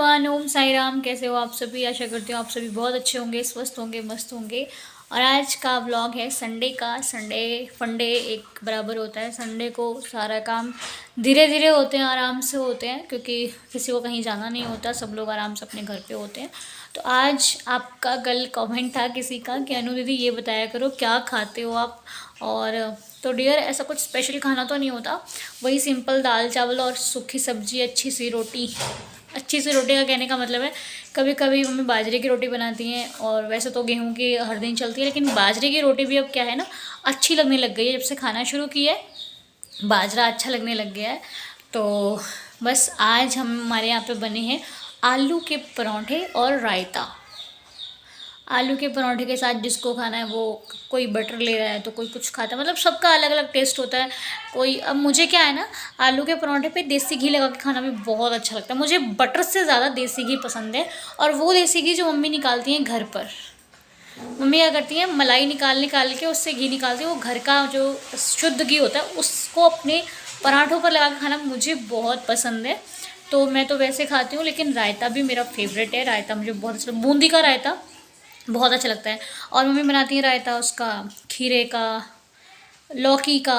Everyone, ओम साई राम। कैसे हो आप सभी? आशा करती हूँ आप सभी बहुत अच्छे होंगे, स्वस्थ होंगे, मस्त होंगे। और आज का व्लॉग है संडे का। संडे फंडे एक बराबर होता है। संडे को सारा काम धीरे धीरे होते हैं, आराम से होते हैं, क्योंकि किसी को कहीं जाना नहीं होता, सब लोग आराम से अपने घर पे होते हैं। तो आज आपका कल कमेंट था किसी का कि अनु दीदी ये बताया करो क्या खाते हो आप। और तो डियर, ऐसा कुछ स्पेशल खाना तो नहीं होता, वही सिंपल दाल चावल और सूखी सब्जी, अच्छी सी रोटी। अच्छी सी रोटी का कहने का मतलब है कभी कभी मम्मी बाजरे की रोटी बनाती हैं, और वैसे तो गेहूं की हर दिन चलती है, लेकिन बाजरे की रोटी भी अब क्या है ना, अच्छी लगने लग गई है। जब से खाना शुरू किया है बाजरा अच्छा लगने लग गया है। तो बस आज हमारे यहाँ पे बने हैं आलू के परांठे और रायता। आलू के परांठे के साथ जिसको खाना है वो, कोई बटर ले रहा है तो कोई कुछ खाता है, मतलब सबका अलग अलग टेस्ट होता है। कोई, अब मुझे क्या है ना, आलू के परांठे पे देसी घी लगा के खाना भी बहुत अच्छा लगता है। मुझे बटर से ज़्यादा देसी घी पसंद है, और वो देसी घी जो मम्मी निकालती हैं घर पर। मम्मी क्या करती हैं, मलाई निकाल के उससे घी निकालती है, वो घर का जो शुद्ध घी होता है उसको अपने पराठों पर लगा के खाना मुझे बहुत पसंद है। तो मैं तो वैसे खाती हूँ, लेकिन रायता भी मेरा फेवरेट है। रायता मुझे बहुत अच्छा, बूंदी का रायता बहुत अच्छा लगता है। और मम्मी बनाती है रायता उसका, खीरे का, लौकी का,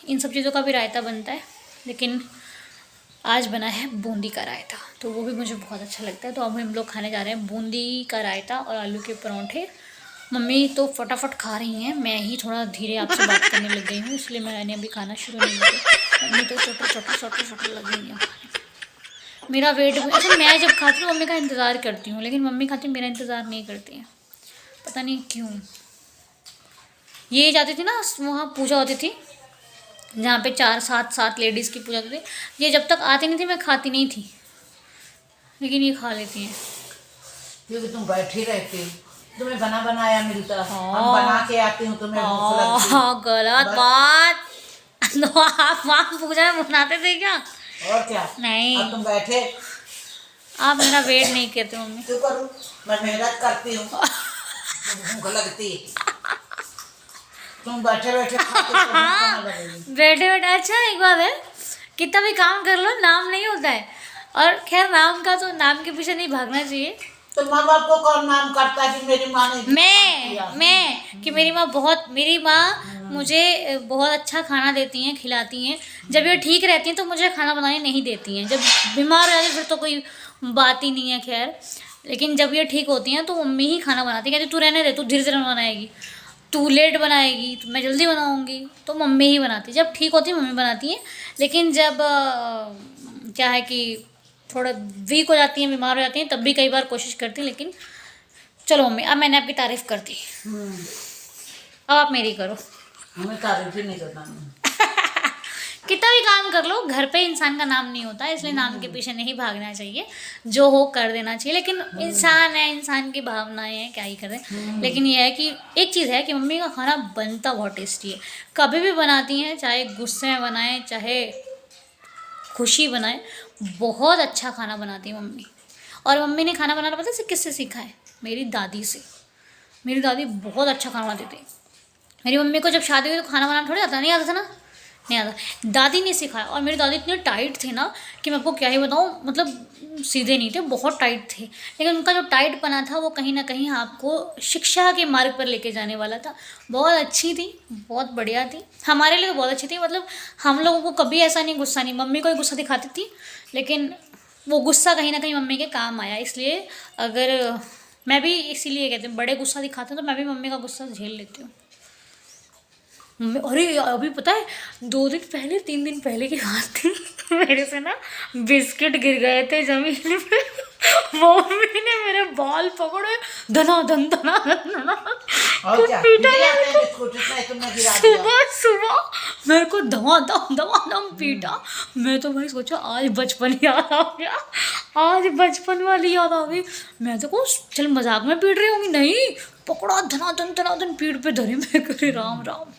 इन सब चीज़ों का भी रायता बनता है। लेकिन आज बना है बूंदी का रायता, तो वो भी मुझे बहुत अच्छा लगता है। तो अब हम लोग खाने जा रहे हैं बूंदी का रायता और आलू के परांठे। मम्मी तो फटाफट खा रही हैं, मैं ही थोड़ा धीरे आपसे बात करने लग गई हूँ, इसलिए मैंने अभी खाना शुरू नहीं किया। मम्मी तो छोटे लग गई हैं। मेरा वेट, अच्छा मैं जब खाती हूँ मम्मी का इंतज़ार करती हूँ, लेकिन मम्मी खाती मेरा इंतज़ार नहीं करती हैं, पता नहीं क्यों। ये जाती थी ना वहाँ, पूजा होती थी जहाँ पे 4-7 लेडीज़ की पूजा होती थी, ये जब तक आती नहीं थी मैं खाती नहीं थी, लेकिन ये खा लेती हैं क्योंकि तुम बैठी रहती, तुम्हें बना बनाया मिलता। हम बना के आती हूँ, तुम्हें भूख लगती। गलत बात। तो आप वहाँ पूजा में बनाते थे क्या? और क्या? नहीं, अब तुम बैठे, आप मेरा वेट नहीं करते मम्मी। क्यों करूँ? मैं मेहनत करती हूँ, भूख लगती। तुम बैठे बैठे बैठे अच्छा एक बात है, कितना भी काम कर लो नाम नहीं होता है। और खैर नाम का तो, नाम के पीछे नहीं भागना चाहिए। तो माँ बाप को कौन नाम करता है कि मेरी माँ ने? मैं कि मेरी माँ मुझे बहुत अच्छा खाना देती हैं, खिलाती हैं। जब ये ठीक रहती हैं तो मुझे खाना बनाने नहीं देती हैं, जब बीमार हो जाती फिर तो कोई बात ही नहीं है। खैर, लेकिन जब ये ठीक होती हैं तो मम्मी ही खाना बनाती है। कहती तू रहने दे, तू धीरे धीरे बनाएगी, तू लेट बनाएगी तो मैं जल्दी बनाऊंगी। तो मम्मी ही बनाती, जब ठीक होती है मम्मी बनाती हैं। लेकिन जब क्या है कि थोड़ा वीक हो जाती हैं, बीमार हो जाती हैं, तब भी कई बार कोशिश करती हैं। लेकिन चलो मम्मी, अब मैंने आपकी तारीफ़ कर दी, अब आप मेरी करो। हमें तारीफ ही नहीं करना। कितना भी काम कर लो, घर पे इंसान का नाम नहीं होता, इसलिए नाम के पीछे नहीं भागना चाहिए, जो हो कर देना चाहिए। लेकिन इंसान है, इंसान की भावनाएं हैं, क्या ही करें। लेकिन ये है कि एक चीज़ है कि मम्मी का खाना बनता बहुत टेस्टी है। कभी भी बनाती हैं, चाहे गुस्से में बनाएं चाहे खुशी बनाएं, बहुत अच्छा खाना बनाती है मम्मी। और मम्मी ने खाना बनाना पता है किससे सीखा है? मेरी दादी से। मेरी दादी बहुत अच्छा खाना बनाती थी। मेरी मम्मी को जब शादी हुई तो खाना बनाना थोड़ी आता, नहीं आता था ना, नहीं आता, दादी ने सिखाया। और मेरी दादी इतने टाइट थे ना कि मैं आपको क्या ही बताऊँ, मतलब सीधे नहीं थे, बहुत टाइट थे। लेकिन उनका जो टाइट पना था वो कहीं ना कहीं आपको शिक्षा के मार्ग पर लेके जाने वाला था। बहुत अच्छी थी, बहुत बढ़िया थी, हमारे लिए तो बहुत अच्छी थी। मतलब हम लोगों को कभी ऐसा नहीं, गुस्सा नहीं, मम्मी को ही गुस्सा दिखाती थी, लेकिन वो गुस्सा कहीं ना कहीं मम्मी के काम आया। इसलिए अगर मैं भी, इसीलिए कहते हैं बड़े गुस्सा दिखाते हैं, तो मैं भी मम्मी का गुस्सा झेल लेती हूँ। अरे अभी पता है, 2 दिन पहले 3 दिन पहले की बात थी, मेरे से ना बिस्किट गिर गए थे जमीन पे। मम्मी ने मेरे बाल पकड़े, धनाधन सुबह मेरे को धमाधम पीटा। मैं तो भाई सोचा आज बचपन याद आ गया, आज बचपन वाली याद आ गई। मैं तो कहूँ चल मजाक में पीट रही होंगी, नहीं, पकड़ा धनाधन पीठ पे धरे। मैं करे राम राम।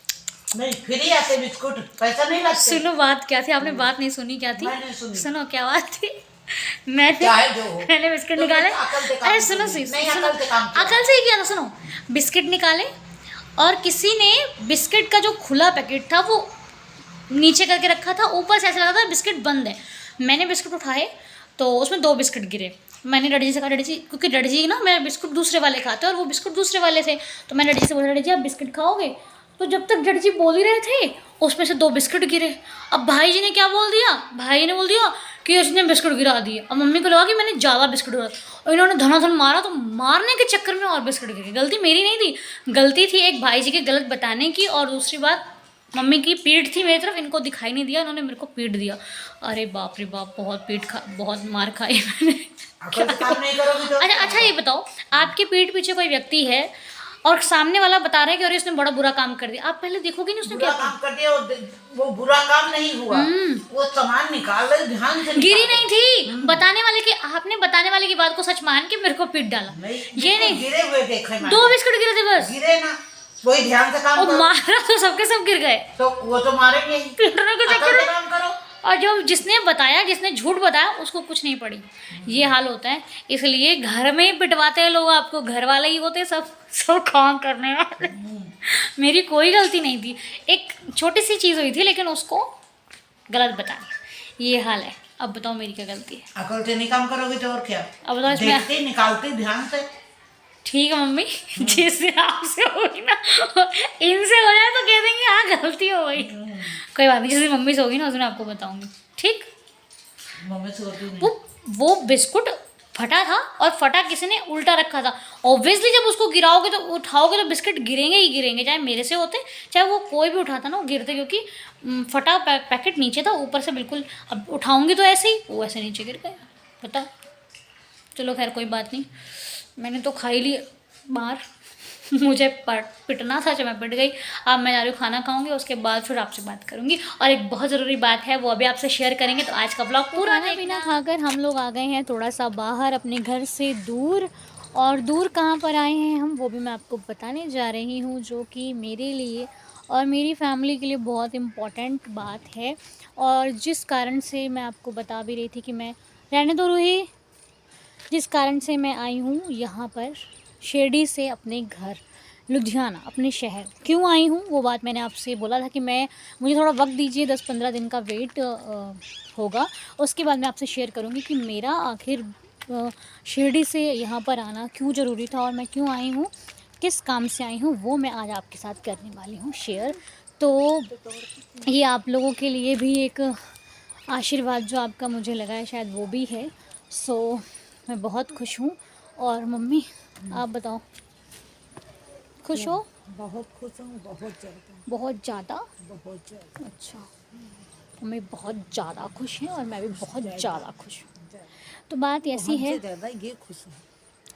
नहीं, फ्री आते बिस्कुट, पैसा नहीं लगता। सुनो बात क्या थी, आपने बात नहीं सुनी, क्या थी? मैंने सुनी। सुनो क्या बात थी। मैंने बिस्किट निकाले, अरे सुनो अकल से ही किया था। सुनो, बिस्किट निकाले और किसी ने बिस्किट का जो खुला पैकेट था वो नीचे करके रखा था, ऊपर से ऐसा लगा था बिस्किट बंद है। मैंने बिस्किट उठाए, तो उसमें 2 बिस्किट गिरे। मैंने डैडी जी से कहा, डैडी जी, क्योंकि डैडी जी ना मेरा बिस्कुट दूसरे वाले खाते और वो बिस्कुट दूसरे वाले थे, तो मैंने डैडी जी से बोला, डैडी जी आप बिस्किट खाओगे? तो जब तक डैडी जी बोल ही रहे थे उसमें से 2 बिस्किट गिरे। अब भाई जी ने क्या बोल दिया, भाई ने बोल दिया कि इसने बिस्कुट गिरा दिए। अब मम्मी को लगा कि मैंने ज़्यादा बिस्कुट गिरा, और इन्होंने धनाधन मारा, तो मारने के चक्कर में और बिस्कुट गिरे। गलती मेरी नहीं थी, गलती थी एक भाई जी के गलत बताने की, और दूसरी बात मम्मी की पीठ थी मेरी तरफ, इनको दिखाई नहीं दिया, इन्होंने मेरे को पीट दिया। अरे बाप रे बाप, बहुत मार खाई मैंने। अकल से काम नहीं करोगी तो अच्छा ये बताओ, आपके पीठ पीछे कोई व्यक्ति है और सामने वाला बता रहा है कि अरे इसने बड़ा बुरा काम कर दिया, आप पहले देखोगे नहीं उसने बुरा क्या काम कर दिया, वो बुरा काम नहीं हुआ, वो सामान निकाल रहे ध्यान से गिरी नहीं थी, बताने वाले की, आपने बताने वाले की बात को सच मान के मेरे को पीट डाला। ये नहीं, गिरे हुए देखे मैंने। 2 बिस्कुट गिरे थे बस। गिरे ना, वही ध्यान से काम और करो। मारा तो सबके सब गिर गए, तो वो तो मारेंगे ही। पीटने के अकल चक्कर से में। काम करो। और जो जिसने बताया, जिसने झूठ बताया, उसको कुछ नहीं पड़ी। ये हाल होता है, इसलिए घर में ही पिटवाते हैं लोग आपको, घर वाले ही होते हैं सब काम करने वाले। मेरी कोई गलती नहीं थी, एक छोटी सी चीज़ हुई थी लेकिन उसको गलत बता दिया, ये हाल है। अब बताओ मेरी क्या गलती है? अकल से नहीं काम करोगी तो और क्या? अब बताओ इसमें। देखते निकालते ध्यान से। ठीक है मम्मी, जिससे आपसे होगी ना, इनसे हो जाए तो कह देंगे हाँ गलती हो गई। कोई बात नहीं, जिस दिन मम्मी से होगी ना उस दिन आपको बताऊंगी, ठीक? मम्मी से होती नहीं। वो बिस्कुट फटा था, और फटा किसी ने उल्टा रखा था। ऑब्वियसली जब उसको गिराओगे तो उठाओगे तो बिस्किट गिरेंगे ही गिरेंगे, चाहे मेरे से होते चाहे वो कोई भी उठाता ना, वो गिरते, क्योंकि फटा पैकेट नीचे था, ऊपर से बिल्कुल। अब उठाऊंगी तो ऐसे ही वो ऐसे नीचे गिर गए, पता। चलो खैर कोई बात नहीं, मैंने तो खा ही ली मार। मुझे पिटना था, जब मैं पिट गई। अब मैं जा रही हूँ खाना खाऊंगी, उसके बाद फिर आपसे बात करूंगी। और एक बहुत ज़रूरी बात है, वो अभी आपसे शेयर करेंगे। तो आज का ब्लॉग पूरा खाना पीना खाकर हम लोग आ गए हैं थोड़ा सा बाहर, अपने घर से दूर। और दूर कहाँ पर आए हैं हम, वो भी मैं आपको बताने जा रही हूँ, जो कि मेरे लिए और मेरी फैमिली के लिए बहुत इम्पॉर्टेंट बात है। और जिस कारण से मैं आपको बता भी रही थी कि मैं रहने दो रूही, जिस कारण से मैं आई हूँ यहाँ पर शिरडी से अपने घर लुधियाना, अपने शहर। क्यों आई हूँ वो बात मैंने आपसे बोला था कि मुझे थोड़ा वक्त दीजिए, 10-15 दिन का वेट होगा, उसके बाद मैं आपसे शेयर करूँगी कि मेरा आखिर शिरडी से यहाँ पर आना क्यों ज़रूरी था, और मैं क्यों आई हूँ, किस काम से आई हूँ, वो मैं आज आपके साथ करने वाली हूँ शेयर। तो ये आप लोगों के लिए भी एक आशीर्वाद जो आपका मुझे लगा है शायद वो भी है। सो मैं बहुत खुश हूँ। और मम्मी आप बताओ, खुश हो? बहुत खुश हूँ, बहुत ज़्यादा। बहुत ज़्यादा? बहुत ज़्यादा। अच्छा, मम्मी बहुत ज़्यादा खुश हैं और मैं भी बहुत ज़्यादा खुश हूँ। तो बात ऐसी है, ज़्यादा ये खुश हूँ।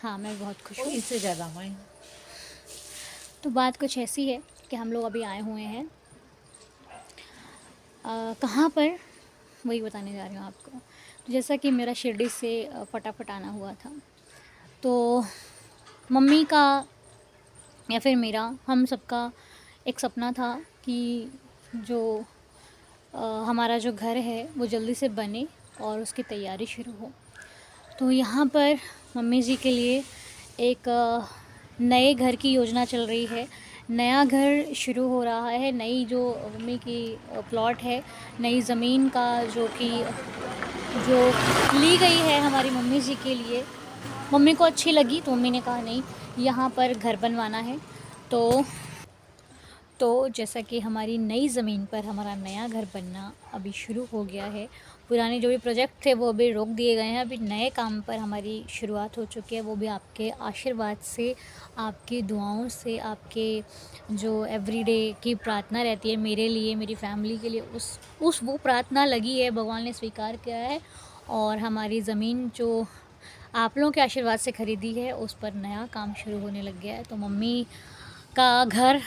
हाँ मैं बहुत खुश हूँ। इससे ज़्यादा मैं। तो बात कुछ ऐसी है कि हम लोग अभी आए हुए हैं कहाँ पर, वही बताने जा रही हूँ आपको। तो जैसा कि मेरा शिरडी से फटाफट आना हुआ था, तो मम्मी का या फिर मेरा, हम सबका एक सपना था कि जो हमारा जो घर है वो जल्दी से बने और उसकी तैयारी शुरू हो। तो यहाँ पर मम्मी जी के लिए एक नए घर की योजना चल रही है, नया घर शुरू हो रहा है। नई जो मम्मी की प्लॉट है, नई ज़मीन का जो ली गई है हमारी मम्मी जी के लिए, मम्मी को अच्छी लगी तो मम्मी ने कहा नहीं यहाँ पर घर बनवाना है। तो जैसा कि हमारी नई ज़मीन पर हमारा नया घर बनना अभी शुरू हो गया है। पुराने जो भी प्रोजेक्ट थे वो अभी रोक दिए गए हैं, अभी नए काम पर हमारी शुरुआत हो चुकी है। वो भी आपके आशीर्वाद से, आपकी दुआओं से, आपके जो एवरीडे की प्रार्थना रहती है मेरे लिए, मेरी फैमिली के लिए, उस वो प्रार्थना लगी है, भगवान ने स्वीकार किया है। और हमारी ज़मीन जो आप लोगों के आशीर्वाद से ख़रीदी है उस पर नया काम शुरू होने लग गया है। तो मम्मी का घर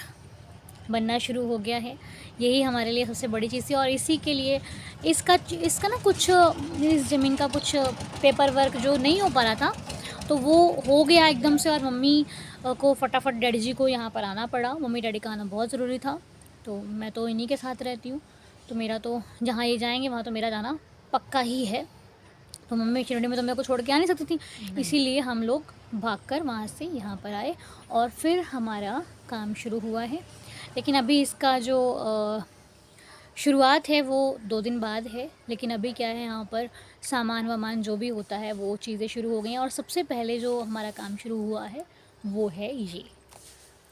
बनना शुरू हो गया है, यही हमारे लिए सबसे बड़ी चीज़ थी। और इसी के लिए इसका ना कुछ, इस ज़मीन का कुछ पेपर वर्क जो नहीं हो पा रहा था तो वो हो गया एकदम से। और मम्मी को फटाफट डैडी जी को यहाँ पर आना पड़ा, मम्मी डैडी का आना बहुत ज़रूरी था। तो मैं तो इन्हीं के साथ रहती हूँ, तो मेरा तो जहाँ ये जाएंगे वहाँ तो मेरा जाना पक्का ही है। तो मम्मी शिरडी में तो मेरे को छोड़ के आ नहीं सकती थी, इसीलिए हम लोग भागकर वहाँ से यहाँ पर आए और फिर हमारा काम शुरू हुआ है। लेकिन अभी इसका जो शुरुआत है वो 2 दिन बाद है, लेकिन अभी क्या है यहाँ पर सामान वामान जो भी होता है वो चीज़ें शुरू हो गई हैं। और सबसे पहले जो हमारा काम शुरू हुआ है वो है ये,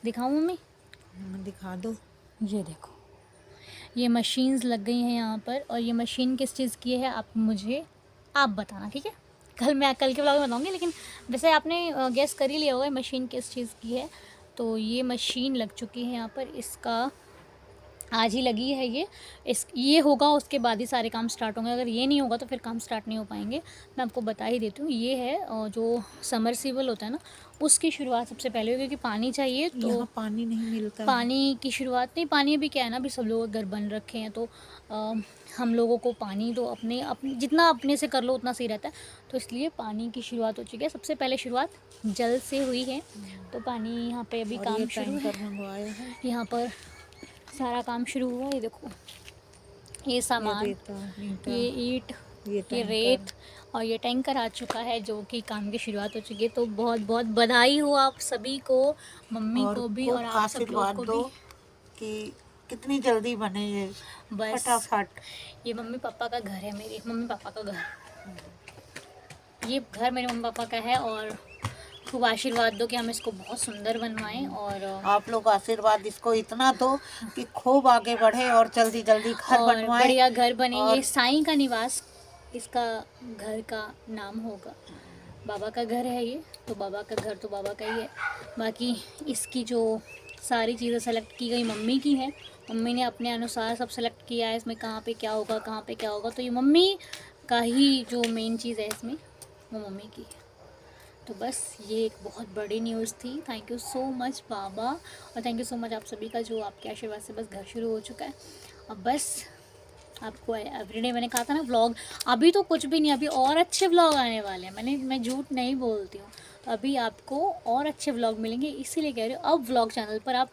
दिखाऊँ मम्मी? दिखा दो। ये देखो, ये मशीन्स लग गई हैं यहाँ पर। और ये मशीन किस चीज़ की है आप बताना, ठीक है? कल के व्लॉग में बताऊँगी, लेकिन वैसे आपने गेस कर ही लिया होगा मशीन किस चीज़ की है। तो ये मशीन लग चुकी है यहाँ पर, इसका आज ही लगी है ये होगा उसके बाद ही सारे काम स्टार्ट होंगे। अगर ये नहीं होगा तो फिर काम स्टार्ट नहीं हो पाएंगे। मैं आपको बता ही देती हूँ, ये है जो समरसीबल होता है ना, उसकी शुरुआत सबसे पहले होगी, क्योंकि पानी चाहिए। तो यहाँ पानी नहीं मिलता है। पानी की शुरुआत नहीं, पानी भी क्या है ना, अभी सब लोग घर बन रखे हैं, तो हम लोगों को पानी तो अपने जितना अपने से कर लो उतना सही रहता है। तो इसलिए पानी की शुरुआत हो चुकी है। सबसे पहले शुरुआत जल से हुई है, तो पानी यहाँ पे अभी काम शुरू है। यहाँ पर सारा काम शुरू हुआ। ये देखो, ये सामान, ये ईंट, ये रेत और ये टैंकर आ चुका है, जो कि काम की शुरुआत हो चुकी है। तो बहुत बहुत बधाई हो आप सभी को, मम्मी को भी और आप सब लोग को भी कि कितनी जल्दी बने ये, बस फटाफट। ये मम्मी पापा का घर है, मेरे मम्मी पापा का घर, ये घर मेरे मम्मी पापा का है। और खूब आशीर्वाद दो कि हम इसको बहुत सुंदर बनवाएं। और आप लोग आशीर्वाद इसको इतना दो कि खूब आगे बढ़े और जल्दी जल्दी घर और बनवाए, बढ़िया घर बने। ये साईं का निवास इसका घर का नाम होगा। बाबा का घर है ये, तो बाबा का घर तो बाबा का ही है। बाकी इसकी जो सारी चीज़ें सेलेक्ट की गई मम्मी की है, मम्मी ने अपने अनुसार सब सेलेक्ट किया है। इसमें कहाँ पे क्या होगा, कहाँ पे क्या होगा, तो ये मम्मी का ही जो मेन चीज़ है इसमें, वो मम्मी की है। तो बस ये एक बहुत बड़ी न्यूज़ थी। थैंक यू सो मच बाबा, और थैंक यू सो मच आप सभी का, जो आपके आशीर्वाद से बस घर शुरू हो चुका है। अब बस आपको एवरीडे, मैंने कहा था ना व्लॉग, अभी तो कुछ भी नहीं, अभी और अच्छे व्लॉग आने वाले हैं। मैं झूठ नहीं बोलती हूँ। तो अभी आपको और अच्छे व्लॉग मिलेंगे, इसीलिए कह रही हूँ अब व्लॉग चैनल पर आप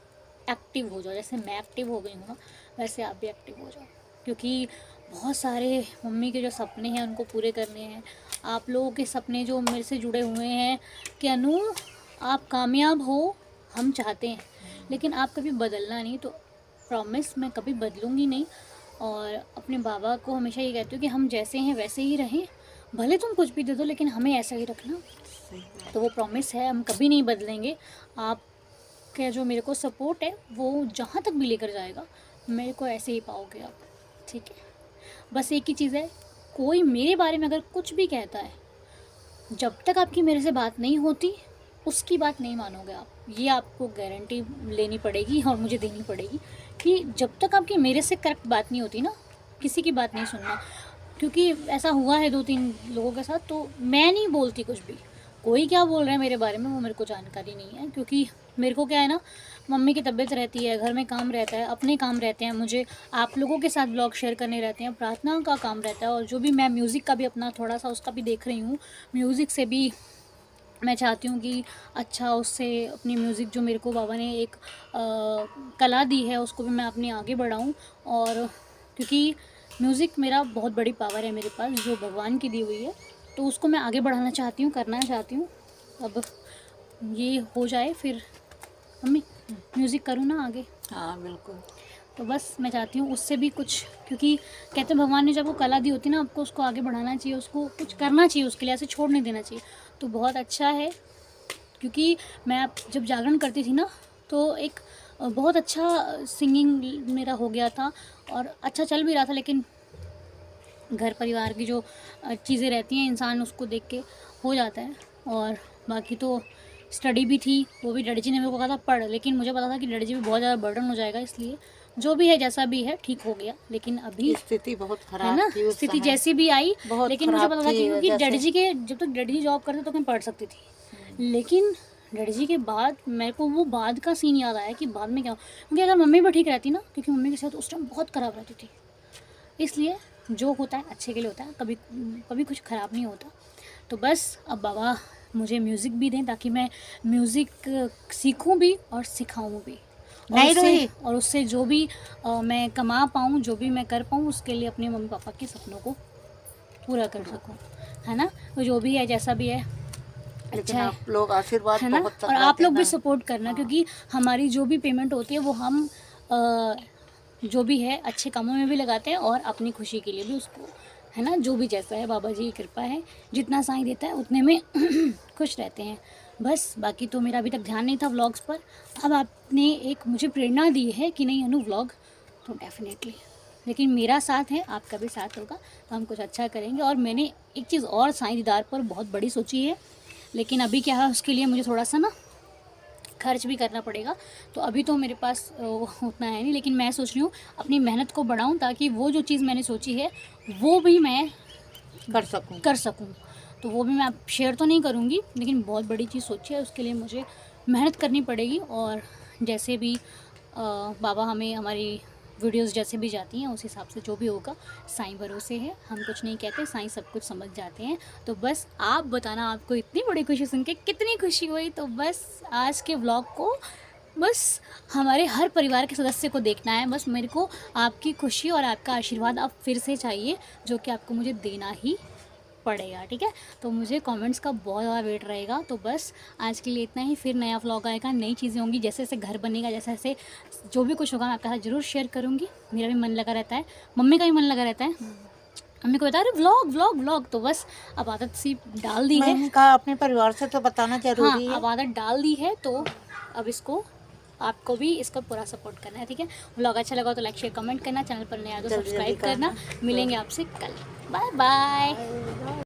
एक्टिव हो जाओ। जैसे मैं एक्टिव हो गई हूँ ना, वैसे आप भी एक्टिव हो जाओ, क्योंकि बहुत सारे मम्मी के जो सपने हैं उनको पूरे करने हैं। आप लोगों के सपने जो मेरे से जुड़े हुए हैं कि अनु आप कामयाब हो, हम चाहते हैं, लेकिन आप कभी बदलना नहीं। तो प्रॉमिस मैं कभी बदलूँगी नहीं। और अपने बाबा को हमेशा ये कहती हूँ कि हम जैसे हैं वैसे ही रहें, भले तुम कुछ भी दे दो लेकिन हमें ऐसा ही रखना। तो वो प्रॉमिस है, हम कभी नहीं बदलेंगे। आप का जो मेरे को सपोर्ट है वो जहाँ तक भी लेकर जाएगा, मेरे को ऐसे ही पाओगे आप, ठीक है? बस एक ही चीज़ है, कोई मेरे बारे में अगर कुछ भी कहता है, जब तक आपकी मेरे से बात नहीं होती उसकी बात नहीं मानोगे आप। ये आपको गारंटी लेनी पड़ेगी और मुझे देनी पड़ेगी कि जब तक आपकी मेरे से करेक्ट बात नहीं होती ना, किसी की बात नहीं सुनना। क्योंकि ऐसा हुआ है 2-3 लोगों के साथ, तो मैं नहीं बोलती कुछ भी। कोई क्या बोल रहा है मेरे बारे में वो मेरे को जानकारी नहीं है, क्योंकि मेरे को क्या है ना, मम्मी की तबीयत रहती है, घर में काम रहता है, अपने काम रहते हैं, मुझे आप लोगों के साथ ब्लॉग शेयर करने रहते हैं, प्रार्थना का काम रहता है, और जो भी मैं म्यूज़िक का भी अपना थोड़ा सा उसका भी देख रही हूँ। म्यूज़िक से भी मैं चाहती हूँ कि अच्छा, उससे अपनी म्यूज़िक जो मेरे को बाबा ने एक कला दी है उसको भी मैं अपनी आगे बढ़ाऊँ। और क्योंकि म्यूज़िक मेरा बहुत बड़ी पावर है मेरे पास, जो भगवान की दी हुई है, तो उसको मैं आगे बढ़ाना चाहती हूँ, करना चाहती हूँ। अब ये हो जाए फिर मम्मी म्यूज़िक करूँ ना आगे। हाँ बिल्कुल। तो बस मैं चाहती हूँ उससे भी कुछ, क्योंकि कहते हैं भगवान ने जब वो कला दी होती है ना आपको, उसको आगे बढ़ाना चाहिए, उसको कुछ करना चाहिए, उसके लिए ऐसे छोड़ नहीं देना चाहिए। तो बहुत अच्छा है, क्योंकि मैं जब जागरण करती थी ना, तो एक बहुत अच्छा सिंगिंग मेरा हो गया था और अच्छा चल भी रहा था। लेकिन घर परिवार की जो चीज़ें रहती हैं, इंसान उसको देख के हो जाता है। और बाकी तो स्टडी भी थी, वो भी डैडी जी ने मेरे को कहा था पढ़, लेकिन मुझे पता था कि डैडी जी भी बहुत ज़्यादा बर्डन हो जाएगा, इसलिए जो भी है जैसा भी है ठीक हो गया। लेकिन अभी स्थिति बहुत है खराब ना, थी उस स्थिति समय। जैसी भी आई, बहुत लेकिन मुझे खराब पता था थी, कि क्योंकि वजह डैडी से। जी के जब तक डैडी जी जॉब करते तो मैं पढ़ सकती थी, लेकिन डैडी जी के बाद मेरे को वो बाद का सीन याद आया कि बाद में क्या, क्योंकि अगर मम्मी भी ठीक रहती ना, क्योंकि मम्मी की सेहत उस टाइम बहुत ख़राब रहती थी, इसलिए जो होता है अच्छे के लिए होता है, कभी कभी कुछ ख़राब नहीं होता। तो बस अब बाबा मुझे म्यूज़िक भी दें ताकि मैं म्यूज़िक सीखूं भी और सिखाऊं भी, और उससे जो भी मैं कमा पाऊँ, जो भी मैं कर पाऊँ, उसके लिए अपने मम्मी पापा के सपनों को पूरा कर सकूँ, है ना? तो जो भी है जैसा भी है अच्छा है, आप लोग आशीर्वाद है ना? बहुत और आप लोग भी देना। सपोर्ट करना, क्योंकि हमारी जो भी पेमेंट होती है वो हम जो भी है अच्छे कामों में भी लगाते हैं और अपनी खुशी के लिए भी उसको, है ना, जो भी जैसा है बाबा जी की कृपा है, जितना साईं देता है उतने में खुश रहते हैं बस। बाकी तो मेरा अभी तक ध्यान नहीं था व्लॉग्स पर, अब आपने एक मुझे प्रेरणा दी है कि नहीं अनु व्लॉग, तो डेफिनेटली, लेकिन मेरा साथ है, आपका भी साथ होगा तो हम कुछ अच्छा करेंगे। और मैंने एक चीज़ और साईं दीदार पर बहुत बड़ी सोची है, लेकिन अभी क्या है उसके लिए मुझे थोड़ा सा ना खर्च भी करना पड़ेगा, तो अभी तो मेरे पास उतना है नहीं, लेकिन मैं सोच रही हूँ अपनी मेहनत को बढ़ाऊँ ताकि वो जो चीज़ मैंने सोची है वो भी मैं कर सकूँ। तो वो भी मैं आप शेयर तो नहीं करूँगी, लेकिन बहुत बड़ी चीज़ सोची है, उसके लिए मुझे मेहनत करनी पड़ेगी। और जैसे भी बाबा हमें हमारी वीडियोस जैसे भी जाती हैं उस हिसाब से जो भी होगा साईं भरोसे है, हम कुछ नहीं कहते, साईं सब कुछ समझ जाते हैं। तो बस आप बताना आपको इतनी बड़ी खुशी सुन के कितनी खुशी हुई। तो बस आज के व्लॉग को बस हमारे हर परिवार के सदस्य को देखना है, बस मेरे को आपकी खुशी और आपका आशीर्वाद अब फिर से चाहिए, जो कि आपको मुझे देना ही पड़ेगा, ठीक है। तो मुझे कमेंट्स का बहुत ज़्यादा वेट रहेगा। तो बस आज के लिए इतना ही, फिर नया व्लॉग आएगा, नई चीज़ें होंगी, जैसे जैसे घर बनेगा, जैसे जैसे जो भी कुछ होगा मैं आपके साथ ज़रूर शेयर करूँगी। मेरा भी मन लगा रहता है, मम्मी का भी मन लगा रहता है, मम्मी को बता रहे व्लॉग व्लॉग व्लॉग, तो बस अब आदत सी डाल दी है। मैंने कहा अपने परिवार से तो बताना हाँ, जरूरी है। अब आदत डाल दी है, तो अब इसको आपको भी इसका पूरा सपोर्ट करना है, ठीक है। व्लॉग अच्छा लगा तो लाइक शेयर कमेंट करना, चैनल पर नया तो जल्दी सब्सक्राइब करना। करना। मिलेंगे आपसे कल, बाय बाय।